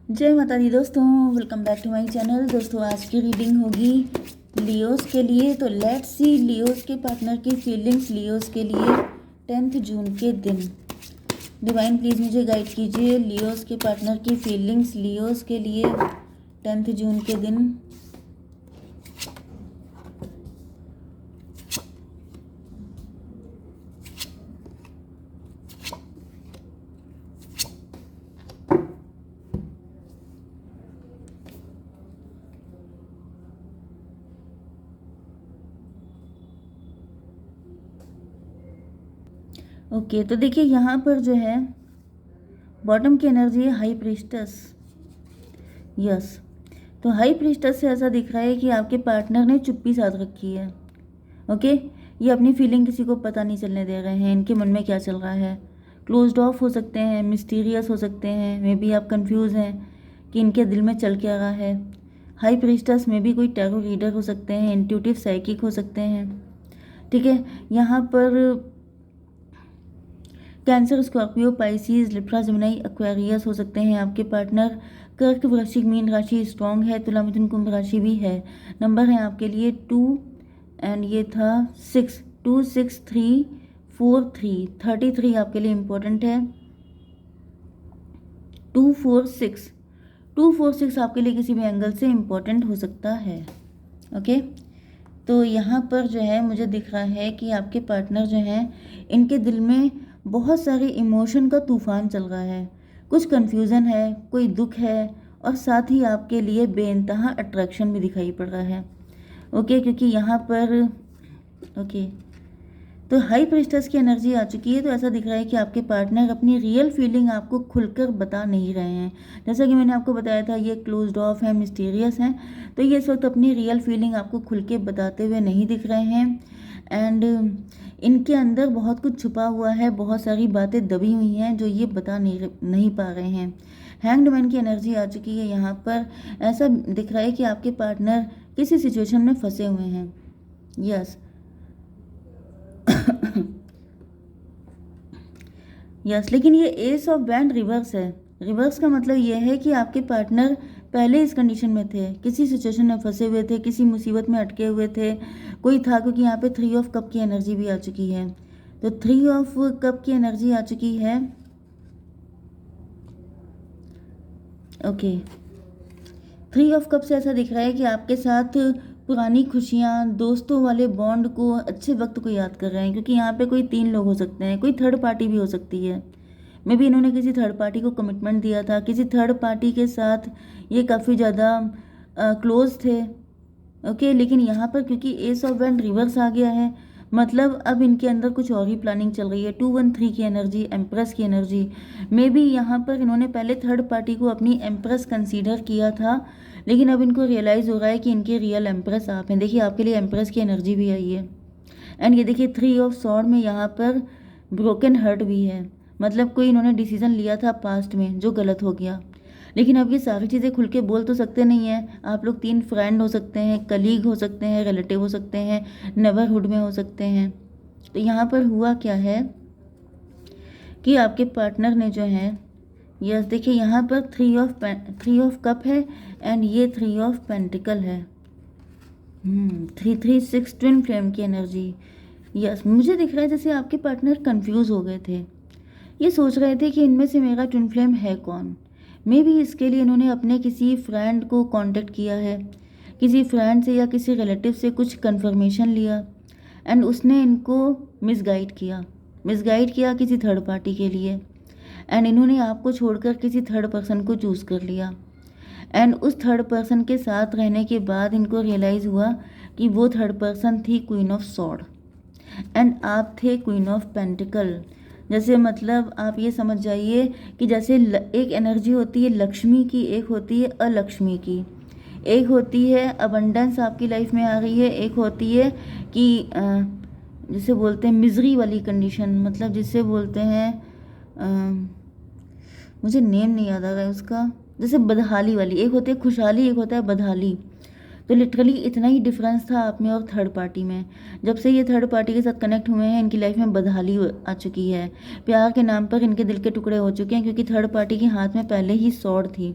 जय माता दी दोस्तों, welcome back to my channel. दोस्तों आज की रीडिंग होगी लियोस के लिए। तो लेट्स सी लियोस के पार्टनर की फीलिंग्स लियोस के लिए 10 जून के दिन। डिवाइन प्लीज़ मुझे गाइड कीजिए लियोस के पार्टनर की फीलिंग्स लियोस के लिए 10 जून के दिन। ओके तो देखिए यहाँ पर जो है बॉटम की एनर्जी है हाई प्रीस्टस। यस, तो हाई प्रीस्टस से ऐसा दिख रहा है कि आपके पार्टनर ने चुप्पी साध रखी है। ओके, ये अपनी फीलिंग किसी को पता नहीं चलने दे रहे हैं, इनके मन में क्या चल रहा है। क्लोज्ड ऑफ हो सकते हैं, मिस्टीरियस हो सकते हैं, मे बी आप कंफ्यूज हैं कि इनके दिल में चल क्या रहा है। हाई प्रीस्टस में भी कोई टैरो रीडर हो सकते हैं, इंट्यूटिव साइकिक हो सकते हैं। ठीक है, यहाँ पर cancer, Scorpio, Pisces, Libra, Gemini, Aquarius हो सकते हैं आपके पार्टनर। कर्क, वृश्चिक, मीन राशि स्ट्रॉन्ग है, तुला, मिथुन, कुंभ राशि भी है। नंबर है आपके लिए 2 एंड ये था 6, 2 6 3 4 3, 33 आपके लिए इम्पोर्टेंट है। 2 4 6, 2 4 6 आपके लिए किसी भी एंगल से इम्पोर्टेंट हो सकता है। ओके, तो यहाँ पर जो है मुझे दिख रहा है कि आपके पार्टनर जो हैं इनके दिल में बहुत सारे इमोशन का तूफान चल रहा है। कुछ कन्फ्यूज़न है, कोई दुख है और साथ ही आपके लिए बेइंतहा अट्रैक्शन भी दिखाई पड़ रहा है। ओके, क्योंकि यहाँ पर ओके तो हाई प्रीस्टस की एनर्जी आ चुकी है। तो ऐसा दिख रहा है कि आपके पार्टनर अपनी रियल फीलिंग आपको खुलकर बता नहीं रहे हैं। जैसा कि मैंने आपको बताया था ये क्लोज्ड ऑफ है, मिस्टीरियस हैं, तो ये इस वक्त अपनी रियल फीलिंग आपको खुल के बताते हुए नहीं दिख रहे हैं। एंड इनके अंदर बहुत कुछ छुपा हुआ है, बहुत सारी बातें दबी हुई हैं जो ये बता नहीं पा रहे हैं। हैंग्ड मैन की एनर्जी आ चुकी है यहाँ पर। ऐसा दिख रहा है कि आपके पार्टनर किसी सिचुएशन में फंसे हुए हैं। यस यस, लेकिन ये एस ऑफ बैंड रिवर्स है। रिवर्स का मतलब ये है कि आपके पार्टनर पहले इस कंडीशन में थे, किसी सिचुएशन में फंसे हुए थे, किसी मुसीबत में अटके हुए थे, कोई था, क्योंकि यहाँ पे 3 ऑफ कप की एनर्जी भी आ चुकी है। तो 3 ऑफ कप की एनर्जी आ चुकी है। ओके, 3 ऑफ कप से ऐसा दिख रहा है कि आपके साथ पुरानी खुशियाँ, दोस्तों वाले बॉन्ड को, अच्छे वक्त को याद कर रहे हैं, क्योंकि यहाँ पे कोई 3 लोग हो सकते हैं, कोई थर्ड पार्टी भी हो सकती है। मे बी इन्होंने किसी थर्ड पार्टी को कमिटमेंट दिया था, किसी थर्ड पार्टी के साथ ये काफ़ी ज़्यादा क्लोज थे। ओके, लेकिन यहाँ पर क्योंकि एस ऑफ वैंड रिवर्स आ गया है, मतलब अब इनके अंदर कुछ और ही प्लानिंग चल रही है। 213 की एनर्जी, एम्प्रेस की एनर्जी। मे बी यहाँ पर इन्होंने पहले थर्ड पार्टी को अपनी एम्प्रेस कंसीडर किया था, लेकिन अब इनको रियलाइज़ हो रहा है कि इनके रियल एम्प्रेस आप हैं। देखिए आपके लिए एम्प्रेस की एनर्जी भी आई है। एंड ये देखिए 3 ऑफ सॉर्ड में यहाँ पर ब्रोकन हर्ट भी है, मतलब कोई इन्होंने डिसीजन लिया था पास्ट में जो गलत हो गया। लेकिन अब ये सारी चीज़ें खुल के बोल तो सकते नहीं हैं। आप लोग 3 फ्रेंड हो सकते हैं, कलीग हो सकते हैं, रिलेटिव हो सकते हैं, नेबरहुड में हो सकते हैं। तो यहाँ पर हुआ क्या है कि आपके पार्टनर ने जो है, यस देखिए यहाँ पर 3 ऑफ कप है एंड ये 3 ऑफ पेंटिकल है। 336 ट्विन फ्लेम की एनर्जी। यस, मुझे दिख रहा है जैसे आपके पार्टनर कंफ्यूज हो गए थे। ये सोच रहे थे कि इनमें से मेरा ट्विन फ्लेम है कौन। मे बी इसके लिए इन्होंने अपने किसी फ्रेंड को कांटेक्ट किया है, किसी फ्रेंड से या किसी रिलेटिव से कुछ कंफर्मेशन लिया एंड उसने इनको मिसगाइड किया किसी थर्ड पार्टी के लिए। एंड इन्होंने आपको छोड़कर किसी थर्ड पर्सन को चूज़ कर लिया। एंड उस थर्ड पर्सन के साथ रहने के बाद इनको रियलाइज़ हुआ कि वो थर्ड पर्सन थी क्वीन ऑफ सॉर्ड एंड आप थे क्वीन ऑफ पेंटिकल। जैसे मतलब आप ये समझ जाइए कि जैसे एक एनर्जी होती है लक्ष्मी की, एक होती है अलक्ष्मी की। एक होती है अबंडेंस आपकी लाइफ में आ रही है, एक होती है कि जिसे बोलते हैं मिजरी वाली कंडीशन, मतलब जिसे बोलते हैं मुझे नेम नहीं याद आ रहा है उसका, जैसे बदहाली वाली। एक होती है खुशहाली, एक होता है बदहाली। तो लिटरली इतना ही डिफरेंस था आप में और थर्ड पार्टी में। जब से ये थर्ड पार्टी के साथ कनेक्ट हुए हैं इनकी लाइफ में बदहाली आ चुकी है। प्यार के नाम पर इनके दिल के टुकड़े हो चुके हैं, क्योंकि थर्ड पार्टी के हाथ में पहले ही सॉर्ड थी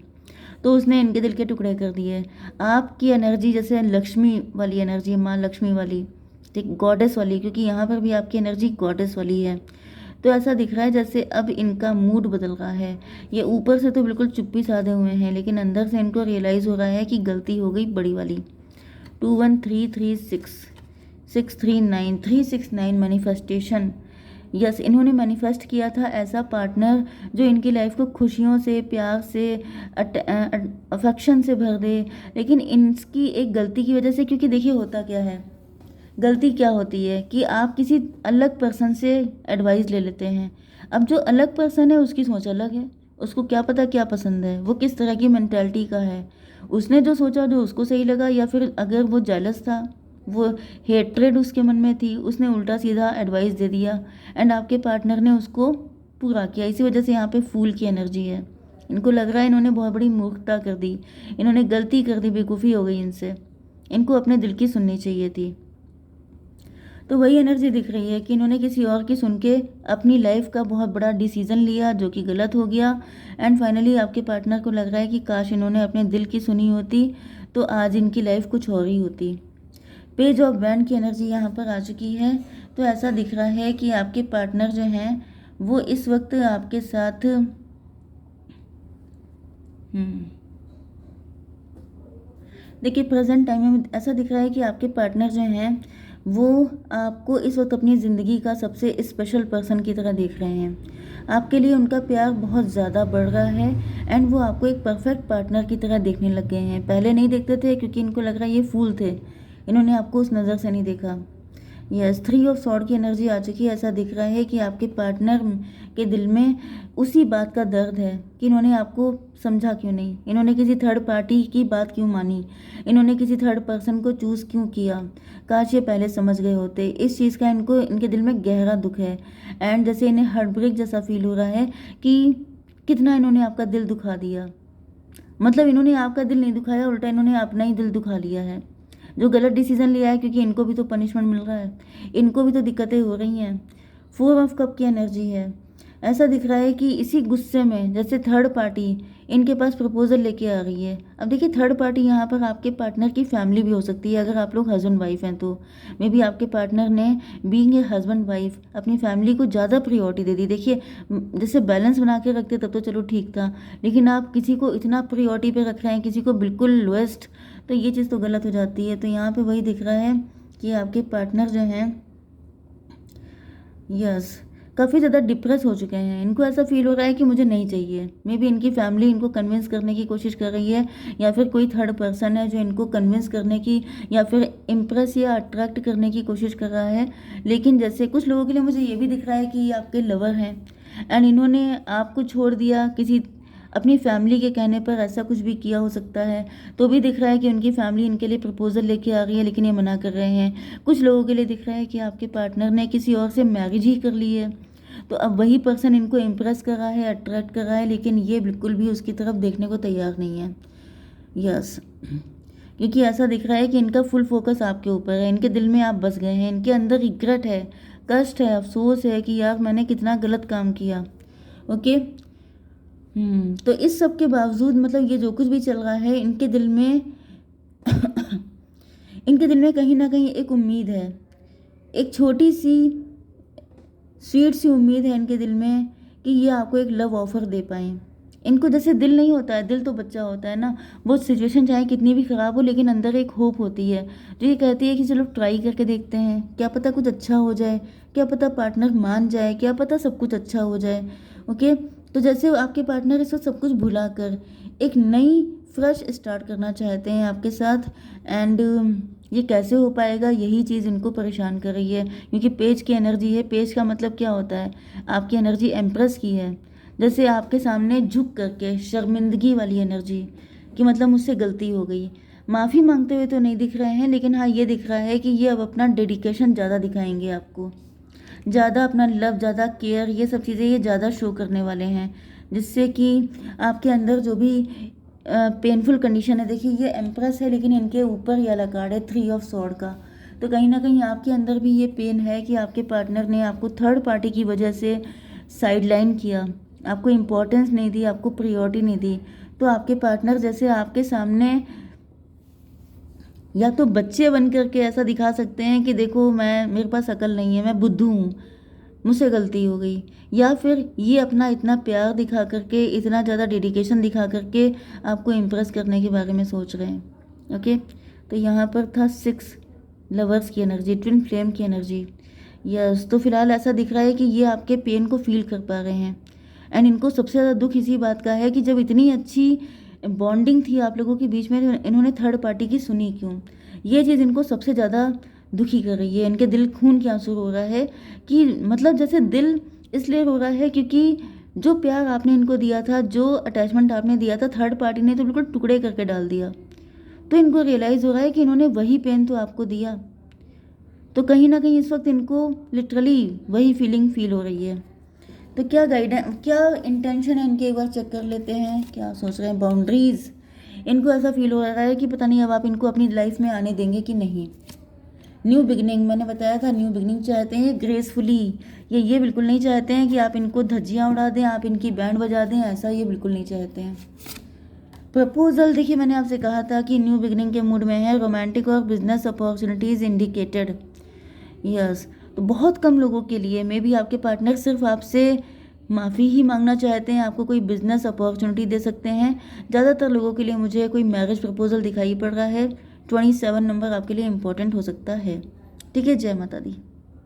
तो उसने इनके दिल के टुकड़े कर दिए। आपकी एनर्जी जैसे लक्ष्मी वाली एनर्जी, माँ लक्ष्मी वाली, ठीक, गॉडेस वाली, क्योंकि यहाँ पर भी आपकी एनर्जी गॉडेस वाली है। तो ऐसा दिख रहा है जैसे अब इनका मूड बदल रहा है। ये ऊपर से तो बिल्कुल चुप्पी साधे हुए हैं, लेकिन अंदर से इनको रियलाइज़ हो रहा है कि गलती हो गई बड़ी वाली। 21336 639 369 मैनिफेस्टेशन। यस, इन्होंने मैनिफेस्ट किया था ऐसा पार्टनर जो इनकी लाइफ को खुशियों से, प्यार से, अफेक्शन से भर दे। लेकिन इनकी एक गलती की वजह से, क्योंकि देखिए होता क्या है, गलती क्या होती है कि आप किसी अलग पर्सन से एडवाइस ले लेते हैं। अब जो अलग पर्सन है उसकी सोच अलग है, उसको क्या पता क्या पसंद है, वो किस तरह की मेंटालिटी का है। उसने जो सोचा जो उसको सही लगा, या फिर अगर वो जेलस था, वो हेट्रेड उसके मन में थी, उसने उल्टा सीधा एडवाइस दे दिया एंड आपके पार्टनर ने उसको पूरा किया। इसी वजह से यहाँ पे फूल की एनर्जी है। इनको लग रहा है इन्होंने बहुत बड़ी मूर्खता कर दी, इन्होंने गलती कर दी, बेवकूफ़ी हो गई इनसे, इनको अपने दिल की सुननी चाहिए थी। तो वही एनर्जी दिख रही है कि इन्होंने किसी और की सुन के अपनी लाइफ का बहुत बड़ा डिसीजन लिया जो कि गलत हो गया। एंड फाइनली आपके पार्टनर को लग रहा है कि काश इन्होंने अपने दिल की सुनी होती तो आज इनकी लाइफ कुछ और ही होती। पेज ऑफ बैंड की एनर्जी यहाँ पर आ चुकी है। तो ऐसा दिख रहा है कि आपके पार्टनर जो हैं वो इस वक्त आपके साथ देखिए प्रेजेंट टाइम में ऐसा दिख रहा है कि आपके पार्टनर जो हैं वो आपको इस वक्त अपनी ज़िंदगी का सबसे स्पेशल पर्सन की तरह देख रहे हैं। आपके लिए उनका प्यार बहुत ज़्यादा बढ़ रहा है एंड वो आपको एक परफेक्ट पार्टनर की तरह देखने लग गए हैं। पहले नहीं देखते थे क्योंकि इनको लग रहा है ये फूल थे, इन्होंने आपको उस नज़र से नहीं देखा। यस, 3 ऑफ सॉर्ड की एनर्जी आ चुकी है। ऐसा दिख रहा है कि आपके पार्टनर के दिल में उसी बात का दर्द है कि इन्होंने आपको समझा क्यों नहीं, इन्होंने किसी थर्ड पार्टी की बात क्यों मानी, इन्होंने किसी थर्ड पर्सन को चूज़ क्यों किया। काश ये पहले समझ गए होते। इस चीज़ का इनको इनके दिल में गहरा दुख है एंड जैसे इन्हें हार्ट ब्रेक जैसा फील हो रहा है कि कितना इन्होंने आपका दिल दुखा दिया। मतलब इन्होंने आपका दिल नहीं दुखाया, उल्टा इन्होंने अपना ही दिल दुखा लिया है जो गलत डिसीजन लिया है, क्योंकि इनको भी तो पनिशमेंट मिल रहा है, इनको भी तो दिक्कतें हो रही हैं। 4 ऑफ कप की एनर्जी है। ऐसा दिख रहा है कि इसी गुस्से में जैसे थर्ड पार्टी इनके पास प्रपोजल लेके आ रही है। अब देखिए थर्ड पार्टी यहाँ पर आपके पार्टनर की फैमिली भी हो सकती है। अगर आप लोग हस्बैंड वाइफ हैं तो मे बी आपके पार्टनर ने बीइंग ए हस्बैंड वाइफ अपनी फैमिली को ज़्यादा प्रियोरिटी दे दी। देखिए जैसे बैलेंस बना के रखते तब तो चलो ठीक था, लेकिन आप किसी को इतना प्रियोरिटी पे रख रहे हैं, किसी को बिल्कुल लोएस्ट, तो ये चीज़ तो गलत हो जाती है। तो यहाँ पे वही दिख रहा है कि आपके पार्टनर जो हैं यस काफ़ी ज़्यादा डिप्रेस हो चुके हैं। इनको ऐसा फील हो रहा है कि मुझे नहीं चाहिए। मे बी इनकी फैमिली इनको कन्विंस करने की कोशिश कर रही है, या फिर कोई थर्ड पर्सन है जो इनको कन्विंस करने की या फिर इम्प्रेस या अट्रैक्ट करने की कोशिश कर रहा है। लेकिन जैसे कुछ लोगों के लिए मुझे ये भी दिख रहा है कि ये आपके लवर हैं एंड इन्होंने आपको छोड़ दिया किसी अपनी फैमिली के कहने पर, ऐसा कुछ भी किया हो सकता है। तो भी दिख रहा है कि उनकी फैमिली इनके लिए प्रपोजल लेके आ रही है लेकिन ये मना कर रहे हैं। कुछ लोगों के लिए दिख रहा है कि आपके पार्टनर ने किसी और से मैरिज ही कर ली है, तो अब वही पर्सन इनको इम्प्रेस कर रहा है, अट्रैक्ट कर रहा है, लेकिन ये बिल्कुल भी उसकी तरफ देखने को तैयार नहीं है। यस, क्योंकि ऐसा दिख रहा है कि इनका फुल फोकस आपके ऊपर है, इनके दिल में आप बस गए हैं, इनके अंदर रिग्रेट है, कष्ट है, अफसोस है कि यार मैंने कितना गलत काम किया। ओके, तो इस सब के बावजूद मतलब ये जो कुछ भी चल रहा है इनके दिल में इनके दिल में कहीं ना कहीं एक उम्मीद है, एक छोटी सी स्वीट सी उम्मीद है इनके दिल में कि ये आपको एक लव ऑफर दे पाएँ। इनको जैसे दिल नहीं होता है, दिल तो बच्चा होता है ना, वो सिचुएशन चाहे कितनी भी ख़राब हो लेकिन अंदर एक होप होती है जो ये कहती है कि चलो ट्राई करके देखते हैं, क्या पता कुछ अच्छा हो जाए, क्या पता पार्टनर मान जाए, क्या पता सब कुछ अच्छा हो जाए। ओके, तो जैसे आपके पार्टनर इस वक्त सब कुछ भुला कर एक नई फ्रेश स्टार्ट करना चाहते हैं आपके साथ एंड ये कैसे हो पाएगा, यही चीज़ इनको परेशान कर रही है। क्योंकि पेज की एनर्जी है, पेज का मतलब क्या होता है, आपकी एनर्जी एम्प्रेस की है, जैसे आपके सामने झुक करके शर्मिंदगी वाली एनर्जी कि मतलब मुझसे गलती हो गई। माफ़ी मांगते हुए तो नहीं दिख रहे हैं, लेकिन हाँ ये दिख रहा है कि ये अब अपना डेडिकेशन ज़्यादा दिखाएंगे आपको, ज़्यादा अपना लव, ज़्यादा केयर, ये सब चीज़ें ये ज़्यादा शो करने वाले हैं, जिससे कि आपके अंदर जो भी पेनफुल कंडीशन है, देखिए ये एम्प्रेस है लेकिन इनके ऊपर ये वाला कार्ड है 3 ऑफ सॉर्ड का, तो कहीं ना कहीं आपके अंदर भी ये पेन है कि आपके पार्टनर ने आपको थर्ड पार्टी की वजह से साइडलाइन किया, आपको इम्पोर्टेंस नहीं दी, आपको प्रायोरिटी नहीं दी। तो आपके पार्टनर जैसे आपके सामने या तो बच्चे बन करके ऐसा दिखा सकते हैं कि देखो मैं, मेरे पास अकल नहीं है, मैं बुद्धू हूँ, मुझसे गलती हो गई, या फिर ये अपना इतना प्यार दिखा करके, इतना ज़्यादा डेडिकेशन दिखा करके आपको इम्प्रेस करने के बारे में सोच रहे हैं। ओके, तो यहाँ पर था 6 लवर्स की एनर्जी, ट्विन फ्लेम की एनर्जी। यस, तो फिलहाल ऐसा दिख रहा है कि ये आपके पेन को फील कर पा रहे हैं। एंड इनको सबसे ज़्यादा दुख इसी बात का है कि जब इतनी अच्छी बॉन्डिंग थी आप लोगों के बीच में, इन्होंने थर्ड पार्टी की सुनी क्यों। ये चीज़ इनको सबसे ज़्यादा दुखी कर रही है। इनके दिल खून के आंसू हो रहा है कि मतलब जैसे दिल इसलिए रो रहा है क्योंकि जो प्यार आपने इनको दिया था, जो अटैचमेंट आपने दिया था, थर्ड पार्टी ने तो बिल्कुल टुकड़े करके डाल दिया। तो इनको रियलाइज़ हो रहा है कि इन्होंने वही पेन तो आपको दिया। तो कहीं ना कहीं इस वक्त इनको लिटरली वही फीलिंग फील हो रही है। तो क्या गाइडेंस, क्या इंटेंशन है इनके, एक बार चेक कर लेते हैं क्या सोच रहे हैं। बाउंड्रीज, इनको ऐसा फील हो रहा है कि पता नहीं अब आप इनको अपनी लाइफ में आने देंगे कि नहीं। न्यू बिगनिंग, मैंने बताया था न्यू बिगनिंग चाहते हैं ग्रेसफुली। ये बिल्कुल नहीं चाहते हैं कि आप इनको धज्जियाँ उड़ा दें, आप इनकी बैंड बजा दें, ऐसा ये बिल्कुल नहीं चाहते हैं। प्रपोजल, देखिए मैंने आपसे कहा था कि न्यू बिगनिंग के मूड में है, रोमांटिक और बिजनेस अपॉर्चुनिटीज़ इंडिकेटेड। यस, तो बहुत कम लोगों के लिए मे बी आपके पार्टनर सिर्फ आपसे माफ़ी ही मांगना चाहते हैं, आपको कोई बिजनेस अपॉर्चुनिटी दे सकते हैं। ज़्यादातर लोगों के लिए मुझे कोई मैरिज प्रपोजल दिखाई पड़ रहा है। 27 नंबर आपके लिए इम्पोर्टेंट हो सकता है। ठीक है, जय माता दी।